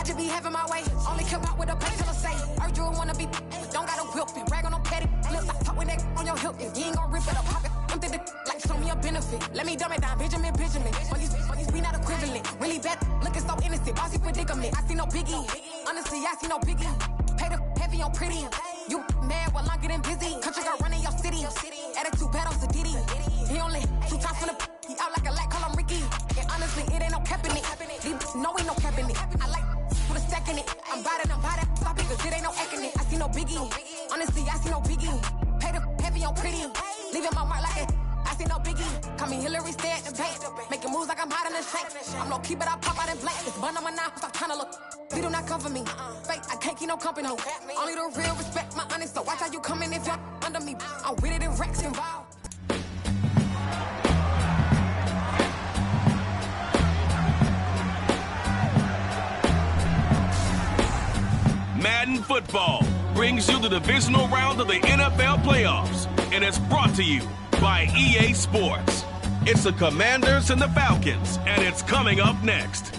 I just be having my way. Only come out with a pay till I say. Heard you wanna be, but don't got a whip and brag on no petty lips. I talk with that on your hip. If you ain't gon' rip it up, pop it. I'm thinking like show me a benefit. Let me dumb it down, Benjamin. Money's we not equivalent. Really bad, looking so innocent. Bossy predicament. I see no biggie. Honestly, I see no biggie. Pay the heavy on pretty. You mad while I'm getting busy. Country girl running your city. Attitude bad on Sadiddy. He only 2 times from the he out like a light, call him Ricky. And honestly, it ain't no cap in it. No, ain't no cap in it. I like put a stack in it. I'm riding, stop it, cause it ain't no acting it. I see no biggie. Honestly, I see no biggie. Pay the heavy on pretty. Leaving my mark like it. I see no biggie. Call me Hillary, stay at the bank. Making moves like I'm hot in the shank. I'm low key, but I pop out in blank. It's bun on my knife, stop trying to look. They do not come for me. Fake, I can't keep no company. Only the real respect my honest. So watch how you coming if you're under me. I'm with it and Rex involved. Madden Football brings you the divisional round of the NFL playoffs, and it's brought to you by EA Sports. It's the Commanders and the Falcons, and it's coming up next.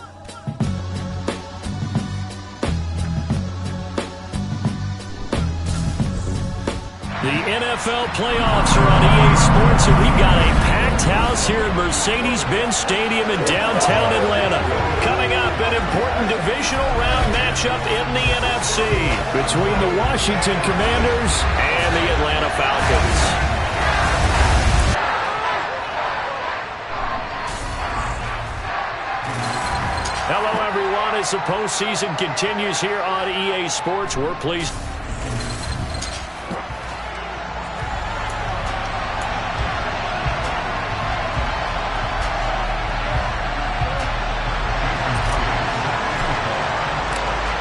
The NFL playoffs are on EA Sports, and we've got a packed house here at Mercedes-Benz Stadium in downtown Atlanta. Coming up, an important divisional round matchup in the NFC between the Washington Commanders and the Atlanta Falcons. Hello, everyone. As the postseason continues here on EA Sports, we're pleased.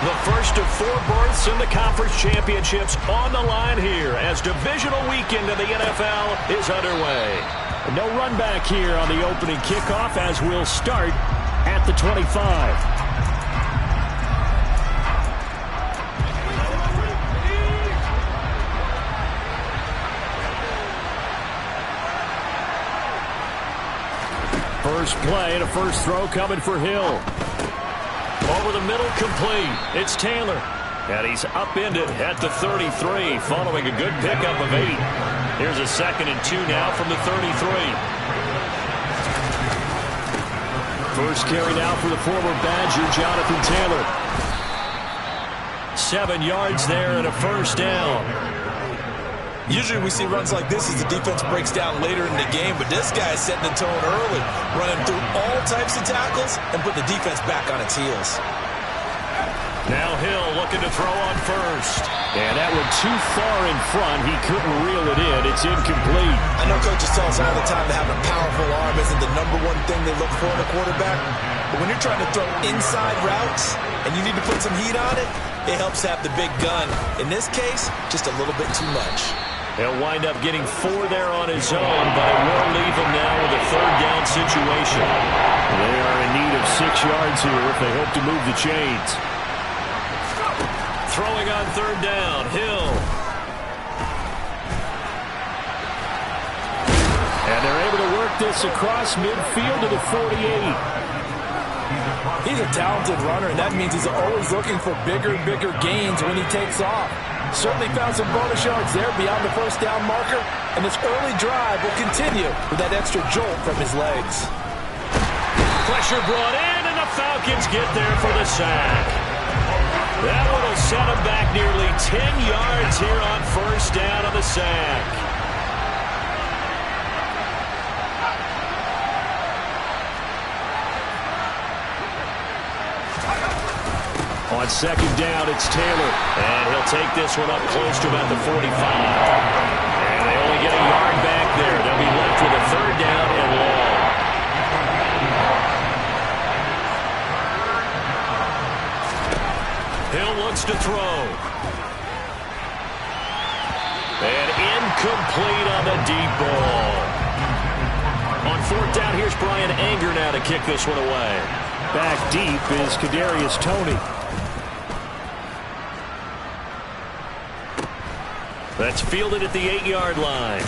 The first of 4 berths in the conference championships on the line here as divisional weekend of the NFL is underway. No run back here on the opening kickoff as we'll start at the 25. First play and a first throw coming for Hill. Over the middle, complete. It's Taylor. And he's upended at the 33 following a good pickup of 8. Here's a 2nd and 2 now from the 33. First carry now for the former Badger, Jonathan Taylor. 7 yards there and a first down. Usually we see runs like this as the defense breaks down later in the game, but this guy is setting the tone early, running through all types of tackles and put the defense back on its heels. Now Hill looking to throw on first. And that one too far in front. He couldn't reel it in. It's incomplete. I know coaches tell us all the time that having a powerful arm isn't the #1 thing they look for in a quarterback. But when you're trying to throw inside routes and you need to put some heat on it, it helps to have the big gun. In this case, just a little bit too much. He'll wind up getting 4 there on his own, but it will leave him now with a 3rd down situation. They are in need of 6 yards here if they hope to move the chains. Throwing on 3rd down, Hill. And they're able to work this across midfield to the 48. He's a talented runner, and that means he's always looking for bigger and bigger gains when he takes off. Certainly found some bonus yards there beyond the 1st down marker, and this early drive will continue with that extra jolt from his legs. Pressure brought in, and the Falcons get there for the sack. That one will set him back nearly 10 yards here on 1st down on the sack. On 2nd down, it's Taylor. And he'll take this one up close to about the 45. And they only get a yard back there. They'll be left with a 3rd down and long. Hill looks to throw. And incomplete on the deep ball. On 4th down, here's Brian Anger now to kick this one away. Back deep is Kadarius Toney. That's fielded at the 8-yard line.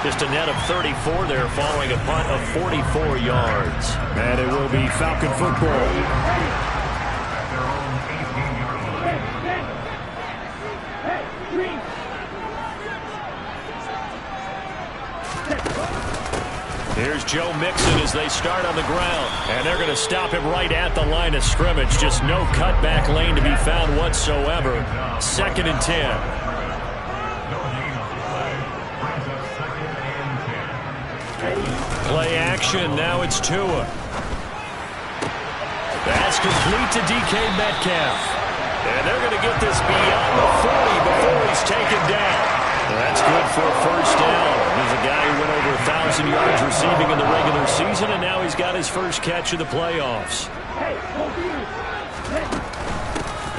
Just a net of 34 there following a punt of 44 yards. And it will be Falcon football. Joe Mixon as they start on the ground. And they're going to stop him right at the line of scrimmage. Just no cutback lane to be found whatsoever. 2nd and 10. Play action. Now it's Tua. That's complete to DK Metcalf. And they're going to get this beyond the 40 before he's taken down. That's good for a first down. There's a guy who went over 1,000 yards receiving in the regular season, and now he's got his first catch of the playoffs.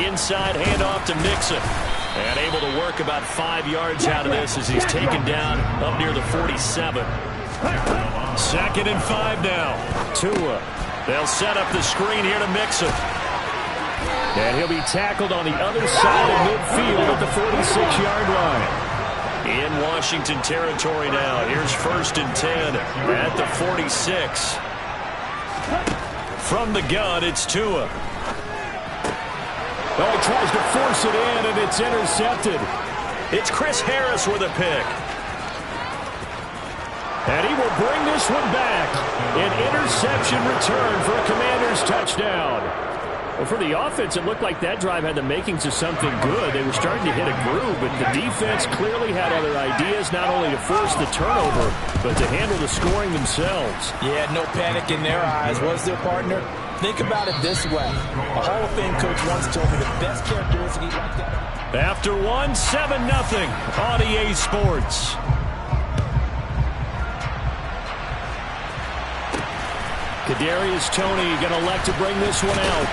Inside handoff to Mixon. And able to work about 5 yards out of this as he's taken down up near the 47. 2nd and 5 now. Tua. They'll set up the screen here to Mixon. And he'll be tackled on the other side of midfield at the 46-yard line. In Washington territory now. Here's 1st and 10 at the 46. From the gun, it's Tua. Oh, he tries to force it in, and it's intercepted. It's Chris Harris with a pick. And he will bring this one back. An interception return for a Commanders touchdown. Well, for the offense, it looked like that drive had the makings of something good. They were starting to hit a groove, but the defense clearly had other ideas, not only to force the turnover, but to handle the scoring themselves. Yeah, no panic in their eyes. Was their partner? Think about it this way. A Hall of Fame coach once told me the best characteristic he liked that. After 1, 7-0 on EA Sports. Kadarius Toney going to elect to bring this one out.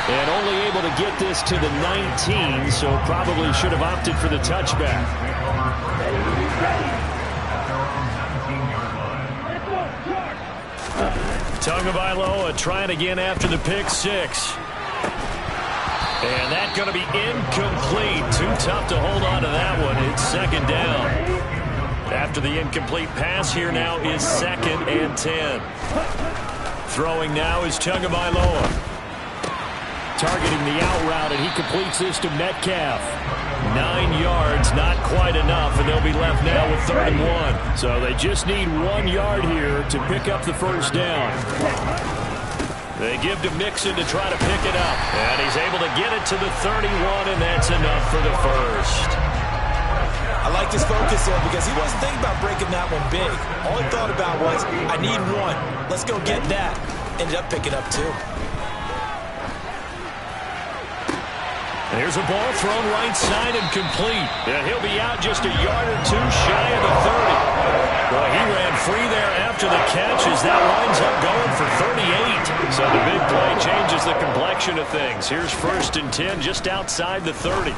And only able to get this to the 19, so probably should have opted for the touchback. Tagovailoa trying again after the pick 6. And that's going to be incomplete. Too tough to hold on to that one. It's 2nd down. After the incomplete pass, here now is 2nd and 10. Throwing now is Tagovailoa. Targeting the out route, and he completes this to Metcalf. 9 yards, not quite enough, and they'll be left now with 3rd and 1. So they just need 1 yard here to pick up the first down. They give to Mixon to try to pick it up. And he's able to get it to the 31, and that's enough for the first. I liked his focus there because he wasn't thinking about breaking that one big. All he thought about was, I need 1. Let's go get that. Ended up picking up 2. There's a ball thrown right side and complete. And he'll be out just a yard or 2 shy of the 30. Well, he ran free there after the catch as that winds up going for 38. So the big play changes the complexion of things. Here's 1st and 10 just outside the 30.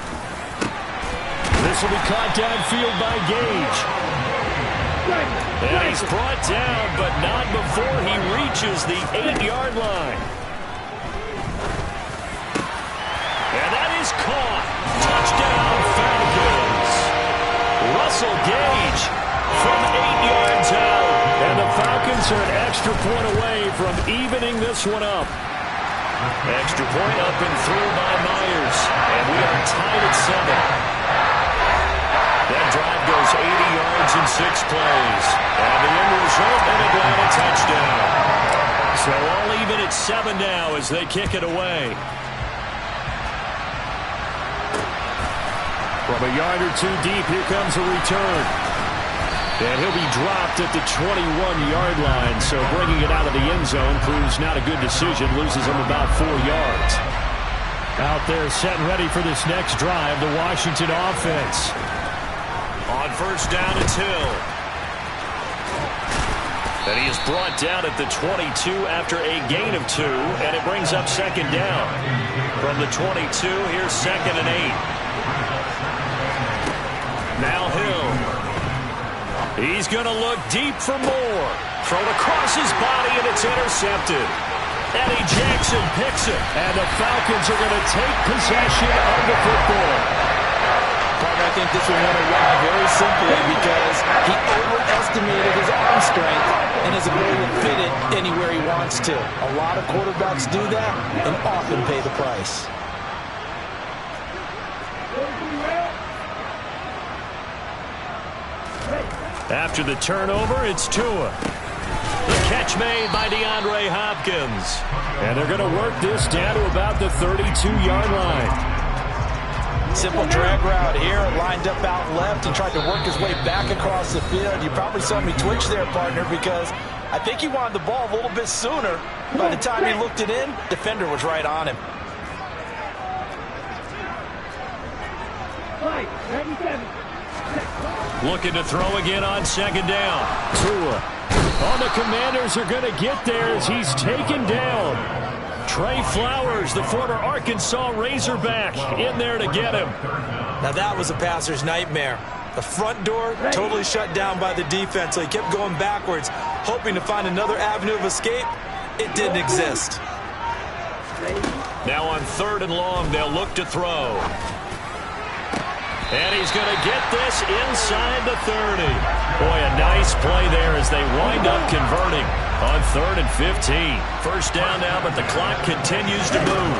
This will be caught downfield by Gage. And he's brought down, but not before he reaches the 8-yard line. And that is caught. Touchdown, Falcons. Russell Gage from 8 yards out. And the Falcons are an extra point away from evening this one up. Extra point up and through by Myers. And we are tied at 7. That drive goes 80 yards in 6 plays. And the end result, an Atlanta touchdown. So all even at 7 now as they kick it away. From a yard or 2 deep, here comes a return. And he'll be dropped at the 21-yard line. So bringing it out of the end zone proves not a good decision. Loses him about 4 yards. Out there set and ready for this next drive, the Washington offense. On 1st down, it's Hill. And he is brought down at the 22 after a gain of 2. And it brings up 2nd down. From the 22, here's 2nd and 8. Now Hill. He's going to look deep for more. Thrown across his body, and it's intercepted. Eddie Jackson picks it. And the Falcons are going to take possession of the football. Partner, I think this one went away very simply because he overestimated his arm strength and his ability to fit it anywhere he wants to. A lot of quarterbacks do that and often pay the price. After the turnover, it's Tua. Catch made by DeAndre Hopkins. And they're going to work this down to about the 32-yard line. Simple drag route here, lined up out left and tried to work his way back across the field. You probably saw me twitch there, partner, because I think he wanted the ball a little bit sooner. By the time he looked it in, defender was right on him. Looking to throw again on second down. Tua. Oh, the Commanders are going to get there as he's taken down. Trey Flowers, the former Arkansas Razorback, in there to get him. Now that was a passer's nightmare. The front door totally shut down by the defense, so he kept going backwards, hoping to find another avenue of escape. It didn't exist. Now on 3rd and long, they'll look to throw. And he's going to get this inside the 30. Boy, a nice play there as they wind up converting on 3rd and 15. First down now, but the clock continues to move.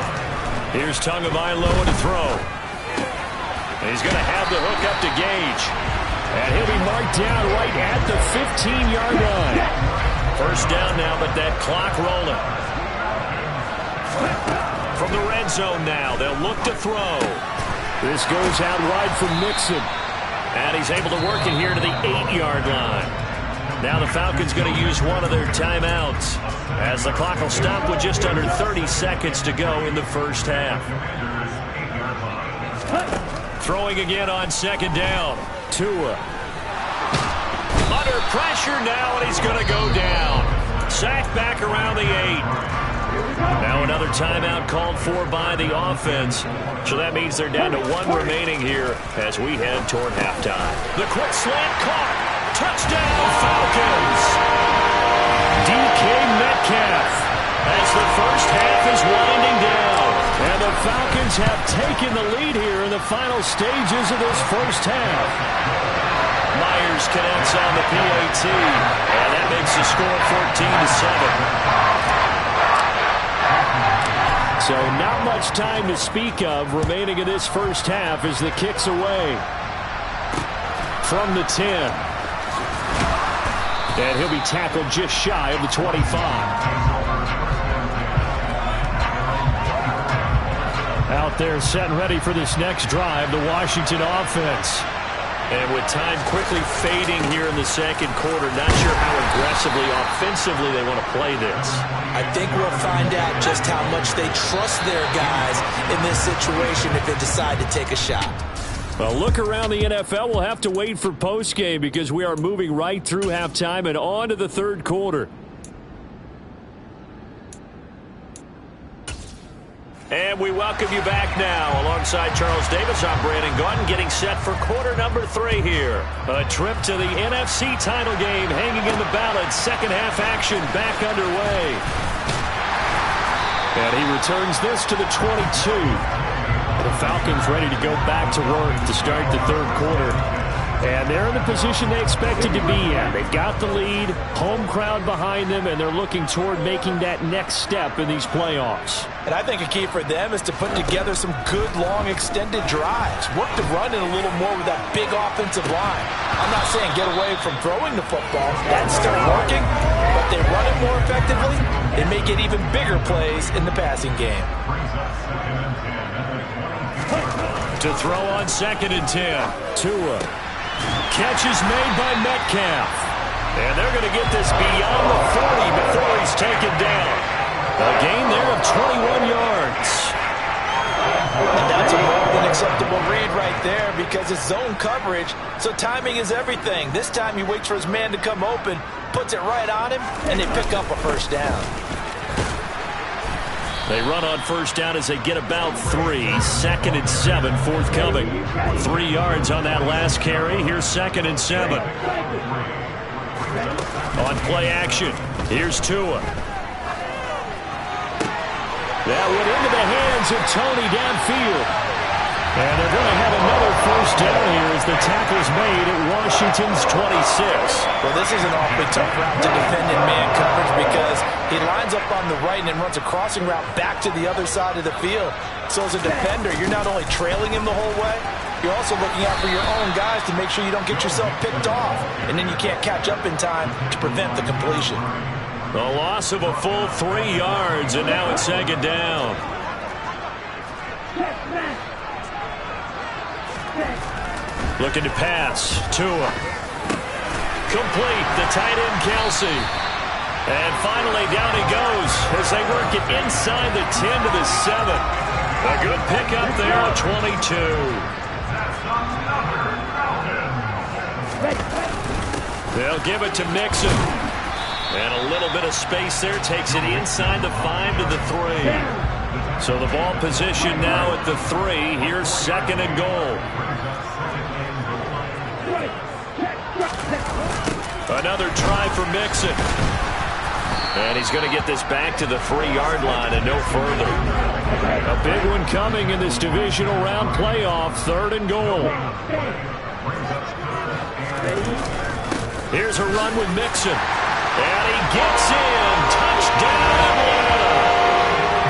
Here's Tagovailoa to throw. And he's going to have the hook up to Gage. And he'll be marked down right at the 15-yard line. First down now, but that clock rolling. From the red zone now, they'll look to throw. This goes out wide for Mixon. And he's able to work it here to the 8-yard line. Now the Falcons going to use one of their timeouts as the clock will stop with just under 30 seconds to go in the first half. Throwing again on second down. Tua. Under pressure now, and he's going to go down. Sacked back around the 8. Now another timeout called for by the offense. So that means they're down to 1 remaining here as we head toward halftime. The quick slant caught. Touchdown Falcons. DK Metcalf as the first half is winding down. And the Falcons have taken the lead here in the final stages of this first half. Myers connects on the PAT. And that makes the score 14-7. So not much time to speak of remaining in this first half as the kick's away from the 10. And he'll be tackled just shy of the 25. Out there set and ready for this next drive, the Washington offense. And with time quickly fading here in the second quarter, not sure how aggressively, offensively they want to play this. I think we'll find out just how much they trust their guys in this situation if they decide to take a shot. Well, look around the NFL. We'll have to wait for postgame because we are moving right through halftime and on to the third quarter. And we welcome you back now. Alongside Charles Davis, I'm Brandon Gaudin, getting set for quarter number 3 here. A trip to the NFC title game hanging in the balance. Second half action back underway. And he returns this to the 22. The Falcons ready to go back to work to start the third quarter. And they're in the position they expected to be in. They've got the lead, home crowd behind them, and they're looking toward making that next step in these playoffs. And I think a key for them is to put together some good, long, extended drives. Work the run in a little more with that big offensive line. I'm not saying get away from throwing the football. That's still working, but they run it more effectively and make it even bigger plays in the passing game. To throw on 2nd and 10. Tua. Catch is made by Metcalf. And they're going to get this beyond the 40 before he's taken down. A gain there of 21 yards. And that's a more than acceptable read right there because it's zone coverage, so timing is everything. This time he waits for his man to come open, puts it right on him, and they pick up a first down. They run on first down as they get about 3. 2nd and 7 forthcoming. 3 yards on that last carry. Here's 2nd and 7. On play action, here's Tua. That went into the hands of Tony downfield. And they're going to have another first down here as the tackle's made at Washington's 26. Well, this is an awfully tough route to defend in man coverage because he lines up on the right and then runs a crossing route back to the other side of the field. So as a defender, you're not only trailing him the whole way, you're also looking out for your own guys to make sure you don't get yourself picked off. And then you can't catch up in time to prevent the completion. A loss of a full 3 yards, and now it's second down. Looking to pass. Tua. Complete. The tight end, Kelsey. And finally, down he goes as they work it inside the 10 to the 7. A good pickup there at 22. They'll give it to Mixon. And a little bit of space there. Takes it inside the 5 to the 3. So the ball position now at the 3. Here's second and goal. Another try for Mixon. And he's going to get this back to the 3-yard line and no further. A big one coming in this divisional round playoff. Third and goal. Here's a run with Mixon. And he gets in. Touchdown, Atlanta.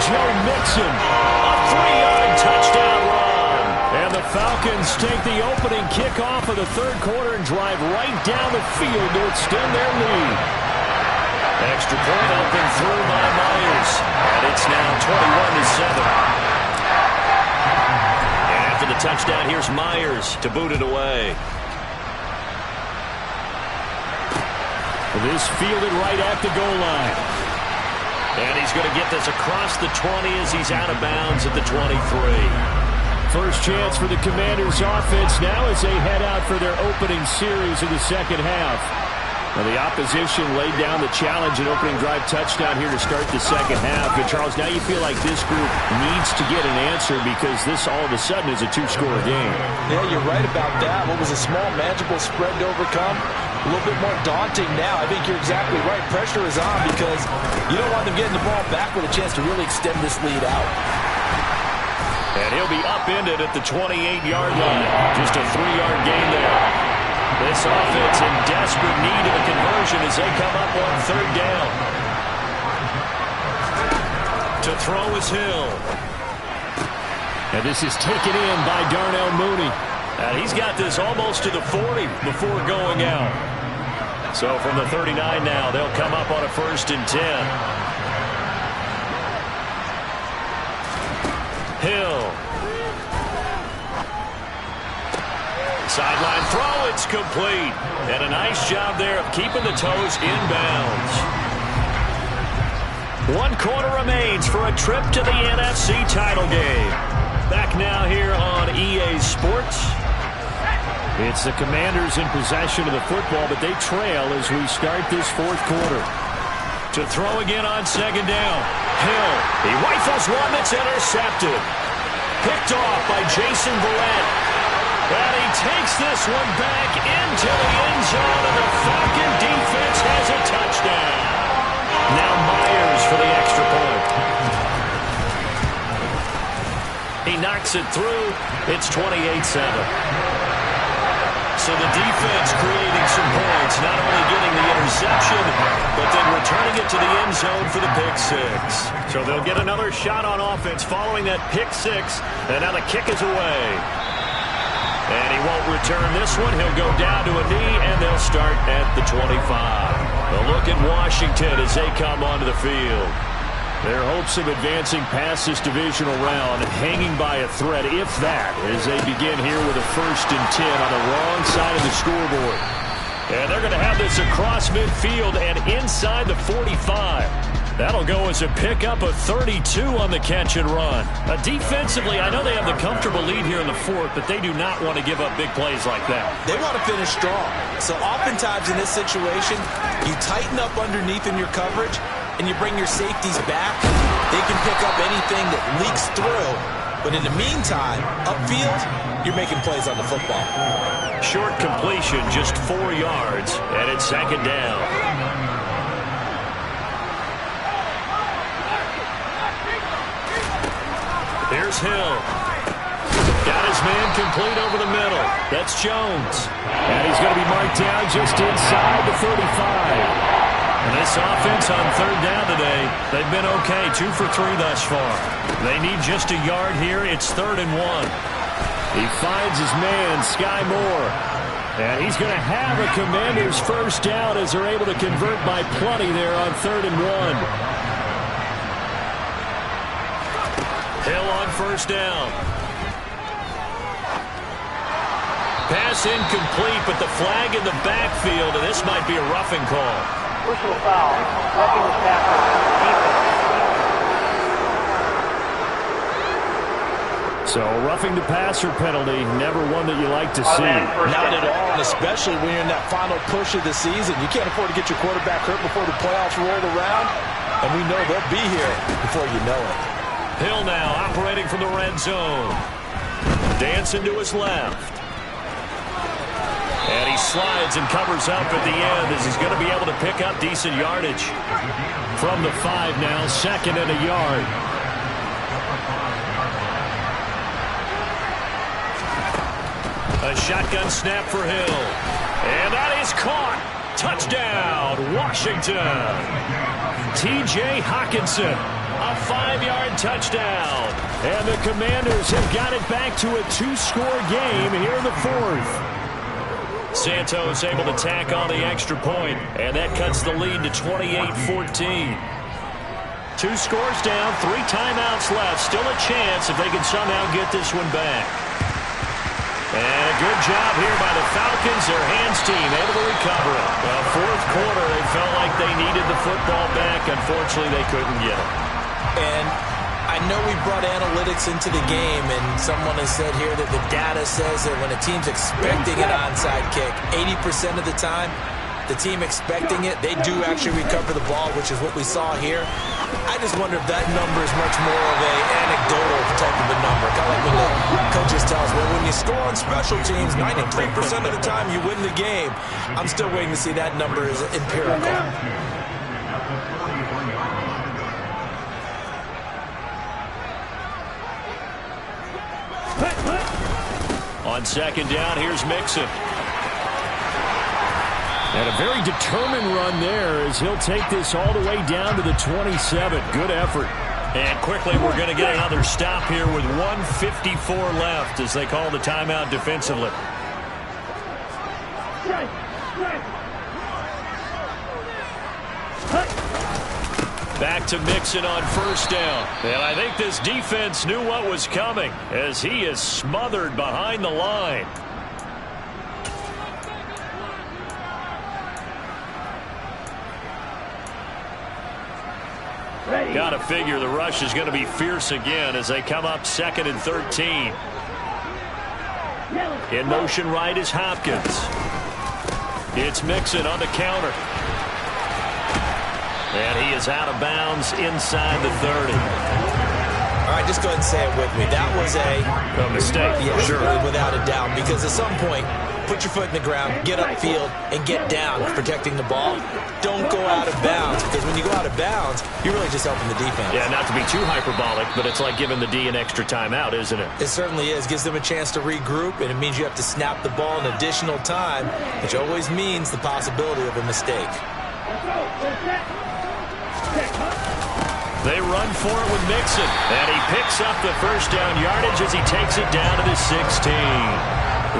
Joe Mixon. A 3-yard touchdown run. And the Falcons take the opening kickoff of the third quarter and drive right down the field to extend their lead. Extra point open through by Myers. And it's now 21-7. And after the touchdown, here's Myers to boot it away. This fielded right at the goal line. And he's going to get this across the 20 as he's out of bounds at the 23. First chance for the Commanders offense now as they head out for their opening series of the second half. Well, the opposition laid down the challenge and opening drive touchdown here to start the second half. But Charles, now you feel like this group needs to get an answer because this all of a sudden is a 2-score game. Yeah, you're right about that. What was a small, manageable spread to overcome, a little bit more daunting now. I think you're exactly right. Pressure is on because you don't want them getting the ball back with a chance to really extend this lead out. And he'll be upended at the 28-yard line. Just a 3-yard gain there. This offense in desperate need of a conversion as they come up on third down. To throw is Hill. And this is taken in by Darnell Mooney. And he's got this almost to the 40 before going out. So from the 39 now, they'll come up on a 1st and 10. Hill. Sideline throw, it's complete. And a nice job there of keeping the toes inbounds. 1 quarter remains for a trip to the NFC title game. Back now here on EA Sports. It's the Commanders in possession of the football, but they trail as we start this 4th quarter. To throw again on second down. Hill. He rifles one that's intercepted. Picked off by Jason Verrett. And he takes this one back into the end zone, and the Falcon defense has a touchdown. Now Myers for the extra point. He knocks it through. It's 28-7. So the defense creating some points, not only getting the interception, but then returning it to the end zone for the pick 6. So they'll get another shot on offense following that pick 6, and now the kick is away. And he won't return this one. He'll go down to a knee, and they'll start at the 25. A look at Washington as they come onto the field. Their hopes of advancing past this divisional round hanging by a thread, if that, as they begin here with a 1st and 10 on the wrong side of the scoreboard. And they're going to have this across midfield and inside the 45. That'll go as a pickup of 32 on the catch and run. Defensively, I know they have the comfortable lead here in the 4th, but they do not want to give up big plays like that. They want to finish strong. So oftentimes in this situation, you tighten up underneath in your coverage, and you bring your safeties back. They can pick up anything that leaks through. But in the meantime, upfield, you're making plays on the football. Short completion, just 4 yards, and it's second down. Here's Hill. Got his man complete over the middle. That's Jones. And he's going to be marked down just inside the 35. And this offense on third down today, they've been okay. 2 for 3 thus far. They need just a yard here. It's 3rd and 1. He finds his man, Sky Moore. And he's going to have a Commanders first down as they're able to convert by plenty there on 3rd and 1. Hill on first down. Pass incomplete, but the flag in the backfield, and this might be a roughing call. Personal foul. Roughing the tackle. So roughing the passer penalty, never one that you like to see. Not at all, and especially when you're in that final push of the season. You can't afford to get your quarterback hurt before the playoffs roll around, and we know they'll be here before you know it. Hill now operating from the red zone. Dancing to his left. And he slides and covers up at the end as he's going to be able to pick up decent yardage. From the 5 now, 2nd and a yard. A shotgun snap for Hill. And that is caught. Touchdown, Washington. T.J. Hockenson, a 5-yard touchdown. And the Commanders have got it back to a 2-score game here in the 4th. Santos able to tack on the extra point, and that cuts the lead to 28-14. 2 scores down, 3 timeouts left. Still a chance if they can somehow get this one back. And a good job here by the Falcons, their hands team, able to recover it. Well, 4th quarter, they felt like they needed the football back. Unfortunately, they couldn't get it. And I know we brought analytics into the game, and someone has said here that the data says that when a team's expecting an onside kick, 80% of the time, the team expecting it, they do actually recover the ball, which is what we saw here. I just wonder if that number is much more of an anecdotal type of a number. Kind of like when the coaches tell us, well, when you score on special teams, 93% of the time you win the game. I'm still waiting to see that number is empirical. On 2nd down, here's Mixon. And a very determined run there as he'll take this all the way down to the 27. Good effort. And quickly, we're going to get another stop here with 1:54 left as they call the timeout defensively. Back to Mixon on first down. And I think this defense knew what was coming as he is smothered behind the line. Got to figure the rush is going to be fierce again as they come up 2nd and 13. In motion right is Hopkins. It's Mixon on the counter. And he is out of bounds inside the 30. All right, just go ahead and say it with me. That was a mistake. Yeah, sure. Without a doubt. Because at some point, put your foot in the ground, get upfield, and get down protecting the ball. Don't go out of bounds, because when you go out of bounds, you're really just helping the defense. Yeah, not to be too hyperbolic, but it's like giving the D an extra timeout, isn't it? It certainly is. Gives them a chance to regroup, and it means you have to snap the ball in additional time, which always means the possibility of a mistake. They run for it with Mixon, and he picks up the first down yardage as he takes it down to the 16.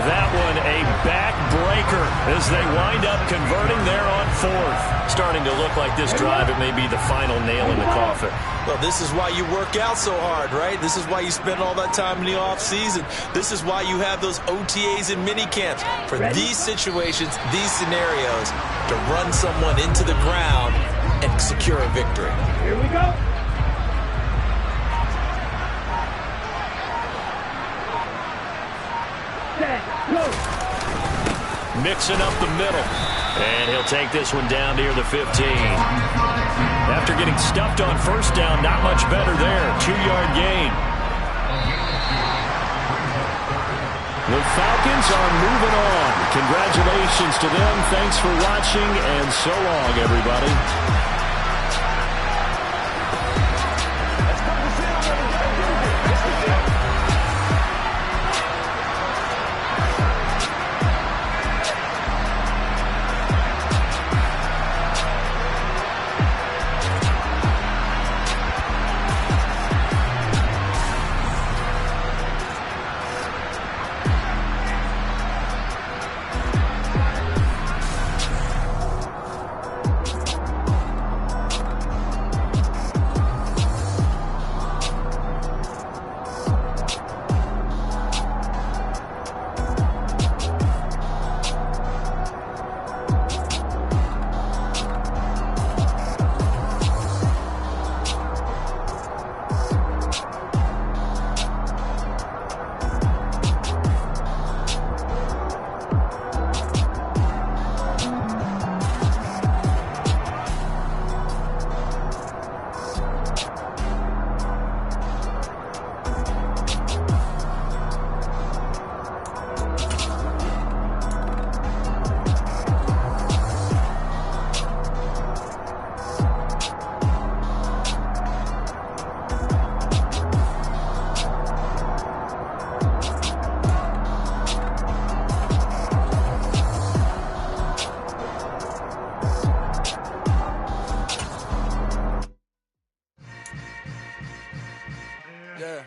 That one a backbreaker as they wind up converting there on 4th. Starting to look like this drive, it may be the final nail in the coffin. Well, this is why you work out so hard, right? This is why you spend all that time in the offseason. This is why you have those OTAs and mini camps. For these situations, these scenarios, to run someone into the ground and secure a victory. Here we go. Mixing up the middle. And he'll take this one down near the 15. After getting stuffed on first down, not much better there. 2-yard gain. The Falcons are moving on. Congratulations to them. Thanks for watching, and so long, everybody. Yeah.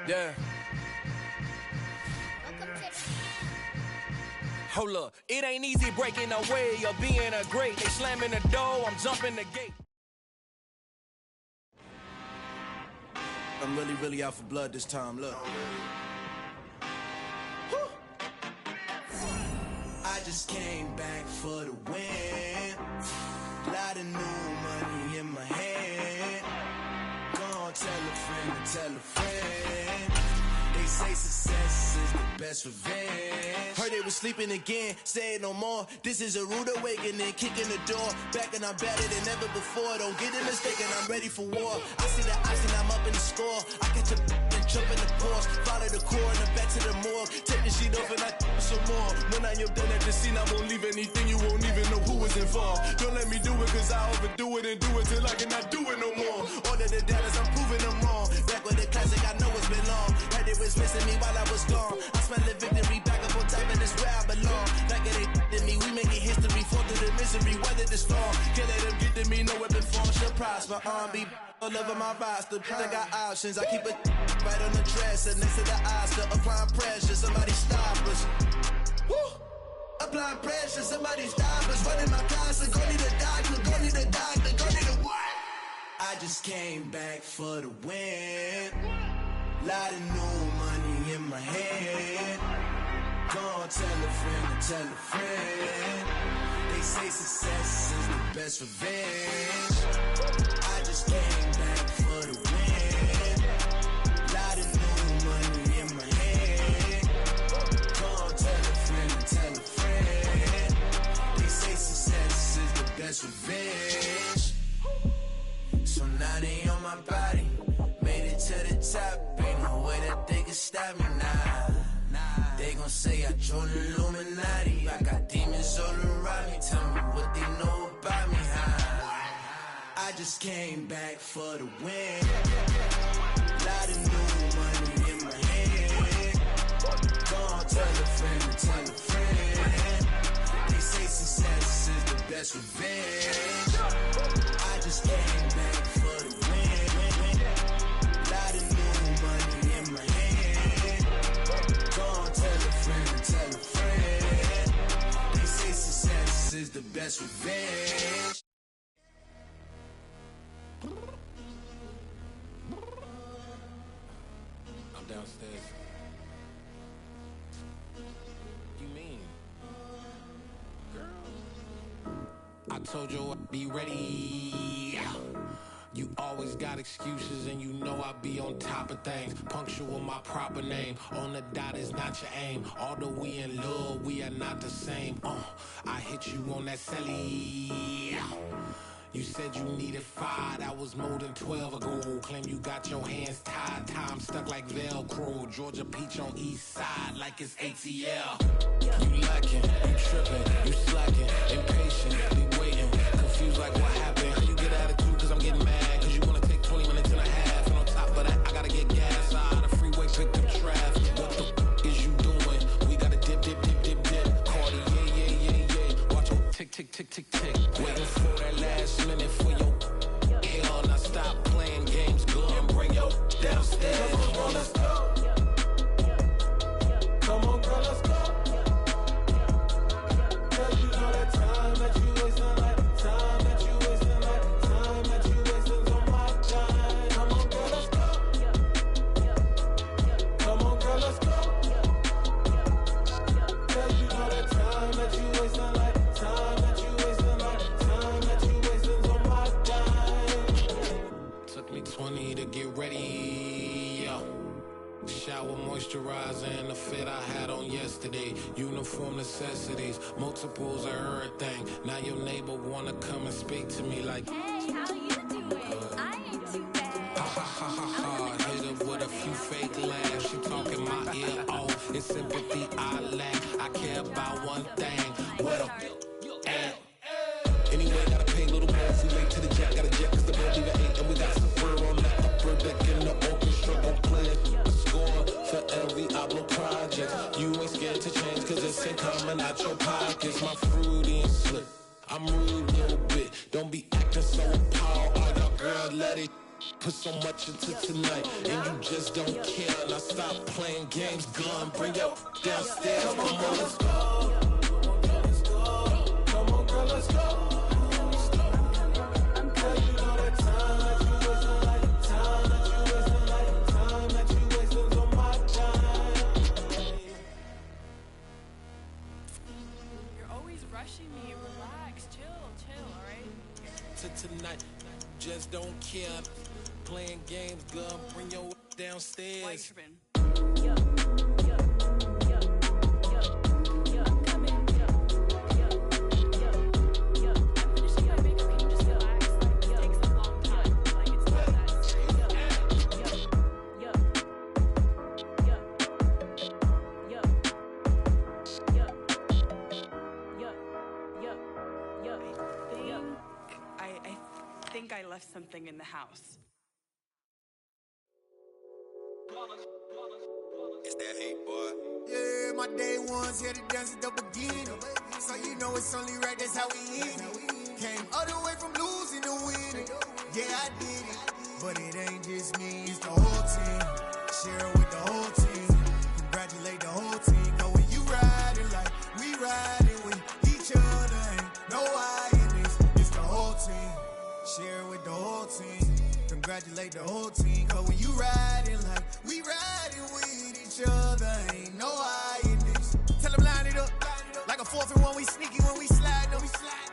Yeah. Hold up, it ain't easy breaking away or being a great. They slamming the door, I'm jumping the gate. I'm really out for blood this time, look. I just came back for the win. Lot of new money in my hand. Gonna tell a friend to tell a friend. They say success is the best revenge. Heard they was sleeping again, say it no more. This is a rude awakening, kicking the door. Back and I'm better than ever before. Don't get it mistaken, I'm ready for war. I see the icing, I'm up in the score. I catch a and jump in the course. Follow the core and the back to the morgue. Take the sheet off and I some more. When I am done at the scene, I won't leave anything. You won't even know who was involved. Don't let me do it, cause I overdo it and do it till I cannot do it no more. All of the doubters, I'm proving them wrong. Back with the classic, I know it's been long. Heard it was missing me while I was gone. I smell the victory back up on top, and it's where I belong. Like it ain't to me, we making history. Fall through the misery, weather the storm. Can't let them get to me, no weapon form shall prosper. Be all over my roster. I got options, I keep it right on the dresser next to the Oscar. Applying pressure, somebody stop us. Woo! Applying pressure, somebody stop us. Running my closet, go need a doctor, go need a doctor, go need a what? I just came back for the win. Lot of new money in my hand. Gonna tell a friend to tell a friend. They say success is the best revenge. I just came back for the win. Lot of new money in my hand. Gonna tell a friend to tell a friend. They say success is the best revenge. So now they on my body. Made it to the top, ain't no way that they can stop me now. They gon' say I joined the Illuminati. I got demons all around me, tell me what they know about me, huh? I just came back for the win. Lot of new money in my hand. Gonna tell a friend to tell a friend. They say success is the best revenge. I just came back for the win. Lot of new money in my hand. Gonna tell a friend to tell a friend. They say success is the best revenge. I'm downstairs. You mean? Girl, I told you I'd be ready. You always got excuses and you know I be on top of things. Punctual my proper name. On the dot is not your aim. Although we in love, we are not the same. I hit you on that celly. You said you needed 5, that was more than 12 ago. Claim you got your hands tied, time stuck like Velcro. Georgia Peach on east side like it's ATL. You lacking, you tripping, you slacking, impatient, be waiting, confused like what happened. How you get attitude cause I'm getting mad, cause you wanna take 20 minutes and a half. And on top of that, I gotta get gas out of the freeway, pick up traffic. What the is you doing? We gotta dip. Cardi, yeah. Watch your tick. Waiting for that last minute for your hell. Now stop playing games, go and bring your downstairs. Come on, girl, let's go. Come on, girl, let's go. Girl, you know that time that you wasting, like time that you wasting, like time that you wasting on my time. Come on, girl, let's go. Come on, girl, let's go. Girl, you know that time that you wasting, like time that you wasting, like time that you wasting on my time. Took me 20 to get ready, yo. Shower, moisturizer, and the fit I had on yesterday. Uniform necessities, multiples of everything. Now your neighbor wanna come and speak to me like, hey, how you doing? I ain't too bad. Ha. Hit her with a few fake laughs. She talking my ear off. It's sympathy I lack. I care about one thing. What up? Anyway, gotta pay a little more if we late to the jet. Got a jet cause the bird leave at 8. And we got some fur on that upper deck in the orchestra. Gon' play it. Score for every Ablo project. You ain't scared to change cause it's ain't coming out your pockets. My fruity and slip. I'm rude a little bit. Don't be acting so appalled. All y'all girls let it. put so much into tonight, and you just don't care. Now stop playing games, gun, bring your downstairs. Come on, girl, let's go. Come on, girl, let's go. Tonight, just don't care. Playing games, girl, bring your downstairs. I left something in the house. It's that hate, boy. Yeah, my day ones here to dance at the beginning. So you know it's only right, that's how we end it. Came all the way from losing to winning. Yeah, I did it. But it ain't just me, it's the whole team. Share it with the whole team. Congratulate the whole team. Cause when you riding like we riding with each other, ain't no I in this. It's the whole team. Share it with the whole team. Congratulate the whole team. Cause when you riding like we riding with each other, ain't no I in this. Tell them line it up. Like a 4th and 1, we sneaky when we slide them.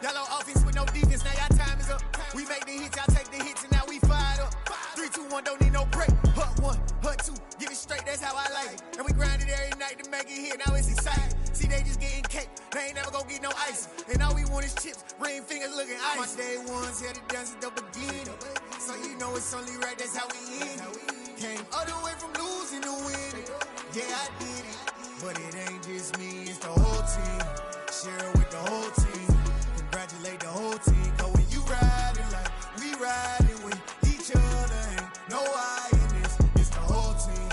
Y'all on offense with no defense, now y'all time is up. We make the hits, y'all take the hits, and now we fired up. 3, 2, 1, don't need no break. Hut 1, hut 2, get it straight, that's how I like it. And we grind it every night to make it hit, now it's exciting. See, they just getting cake, they ain't never gonna get no ice. And all we want is chips, ring fingers looking ice. My day ones here to dance at the beginning. So you know it's only right, that's how we end it. Came all the way from losing to winning. Yeah, I did it. But it ain't just me, it's the whole team. Share it with the whole team. Congratulate the whole team. Cause when you riding like we riding with each other, ain't no I in this. It's the whole team.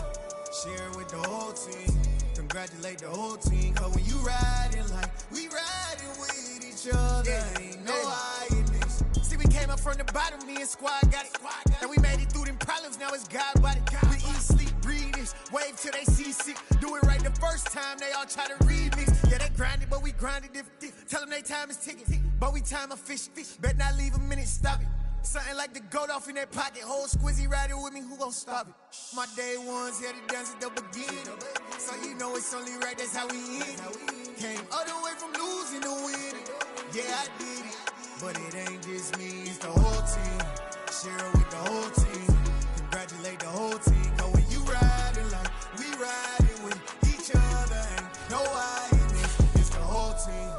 Share it with the whole team. Congratulate the whole team. Cause when you riding like we riding with each other, ain't no I in this. See, we came up from the bottom, me and squad got it. And we made it through them problems, now it's God body. We eat, sleep, breathe this, wave till they see sick. Do it right the first time, they all try to remix. Yeah, they grinded, but we grinded different. Tell them they time is ticking, but we time a fish. Bet not leave a minute, stop it. Something like the goat off in that pocket. Whole squizzy riding with me, who gon' stop it? My day ones here to dance at the beginning. So you know it's only right, that's how we end it. Came all the way from losing to winning. Yeah, I did it. But it ain't just me, it's the whole team. Share it with the whole team. Congratulate the whole team. Cause when you riding like we riding with each other, ain't no I in this. It's the whole team.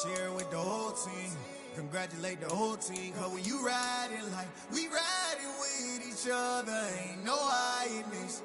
Share it with the whole team. Congratulate the whole team. Cause when you riding like we riding with each other, ain't no I in this.